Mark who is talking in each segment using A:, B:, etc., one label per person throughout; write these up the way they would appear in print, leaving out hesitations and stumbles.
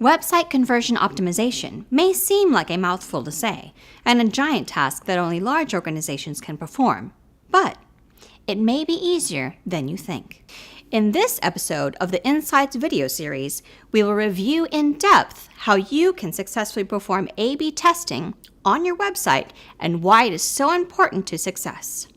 A: Website conversion optimization may seem like a mouthful to say, and a giant task that only large organizations can perform, but it may be easier than you think. In this episode of the Insights video series, we will review in depth how you can successfully perform A/B testing on your website and why it is so important to success.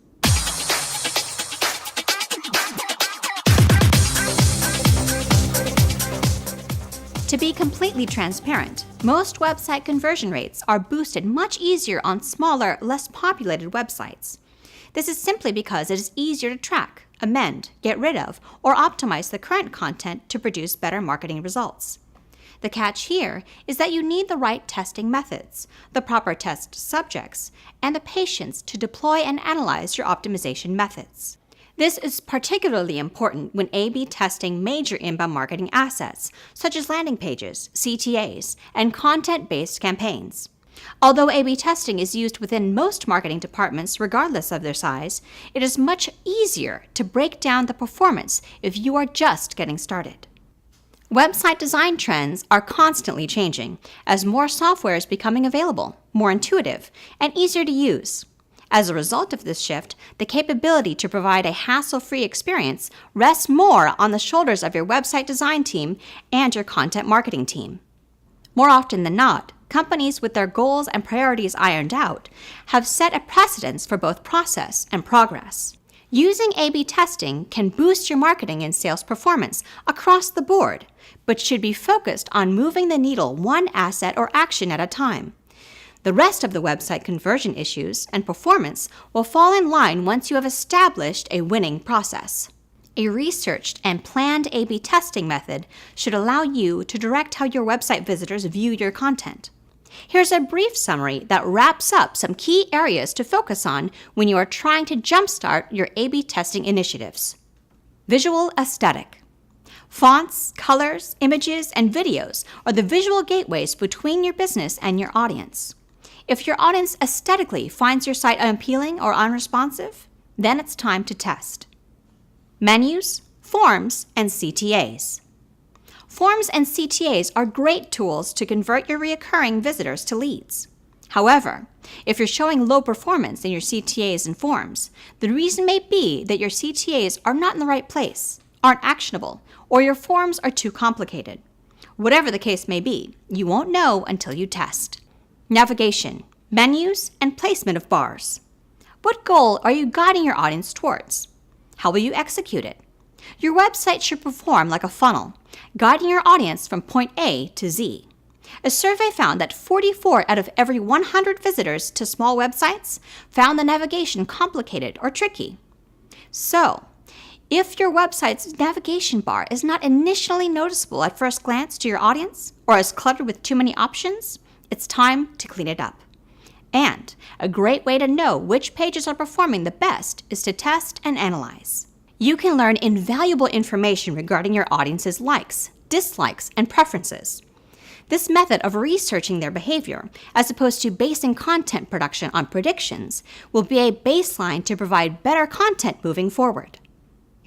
A: To be completely transparent, most website conversion rates are boosted much easier on smaller, less populated websites. This is simply because it is easier to track, amend, get rid of, or optimize the current content to produce better marketing results. The catch here is that you need the right testing methods, the proper test subjects, and the patience to deploy and analyze your optimization methods. This is particularly important when A/B testing major inbound marketing assets, such as landing pages, CTAs, and content-based campaigns. Although A/B testing is used within most marketing departments regardless of their size, it is much easier to break down the performance if you are just getting started. Website design trends are constantly changing as more software is becoming available, more intuitive, and easier to use. As a result of this shift, the capability to provide a hassle-free experience rests more on the shoulders of your website design team and your content marketing team. More often than not, companies with their goals and priorities ironed out have set a precedence for both process and progress. Using A/B testing can boost your marketing and sales performance across the board, but should be focused on moving the needle one asset or action at a time. The rest of the website conversion issues and performance will fall in line once you have established a winning process. A researched and planned A/B testing method should allow you to direct how your website visitors view your content. Here's a brief summary that wraps up some key areas to focus on when you are trying to jumpstart your A/B testing initiatives. Visual aesthetic. Fonts, colors, images, and videos are the visual gateways between your business and your audience. If your audience aesthetically finds your site unappealing or unresponsive, then it's time to test. Menus, forms, and CTAs. Forms and CTAs are great tools to convert your recurring visitors to leads. However, if you're showing low performance in your CTAs and forms, the reason may be that your CTAs are not in the right place, aren't actionable, or your forms are too complicated. Whatever the case may be, you won't know until you test. Navigation, menus, and placement of bars. What goal are you guiding your audience towards? How will you execute it? Your website should perform like a funnel, guiding your audience from point A to Z. A survey found that 44 out of every 100 visitors to small websites found the navigation complicated or tricky. So, if your website's navigation bar is not initially noticeable at first glance to your audience or is cluttered with too many options, it's time to clean it up. And a great way to know which pages are performing the best is to test and analyze. You can learn invaluable information regarding your audience's likes, dislikes, and preferences. This method of researching their behavior, as opposed to basing content production on predictions, will be a baseline to provide better content moving forward.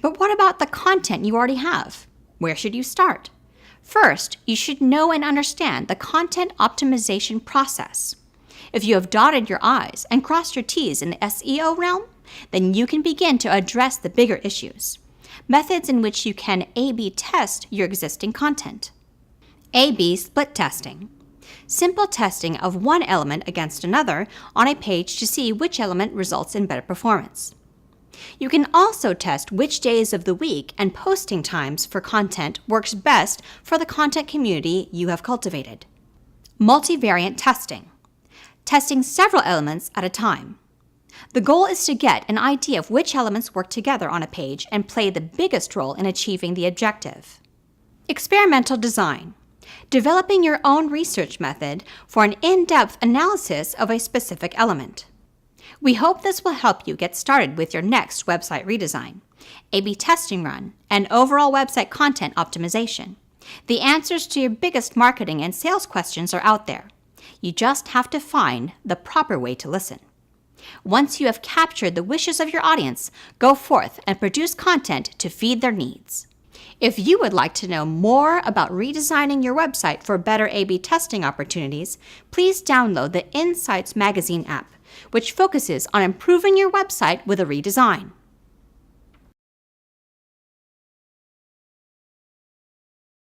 A: But what about the content you already have? Where should you start? First, you should know and understand the content optimization process. If you have dotted your I's and crossed your T's in the SEO realm, then you can begin to address the bigger issues. Methods in which you can A/B test your existing content. A/B split testing. Simple testing of one element against another on a page to see which element results in better performance. You can also test which days of the week and posting times for content works best for the content community you have cultivated. Multivariate testing. Testing several elements at a time. The goal is to get an idea of which elements work together on a page and play the biggest role in achieving the objective. Experimental design. Developing your own research method for an in-depth analysis of a specific element. We hope this will help you get started with your next website redesign, A/B testing run, and overall website content optimization. The answers to your biggest marketing and sales questions are out there. You just have to find the proper way to listen. Once you have captured the wishes of your audience, go forth and produce content to feed their needs. If you would like to know more about redesigning your website for better A/B testing opportunities, please download the Insights Magazine app, which focuses on improving your website with a redesign.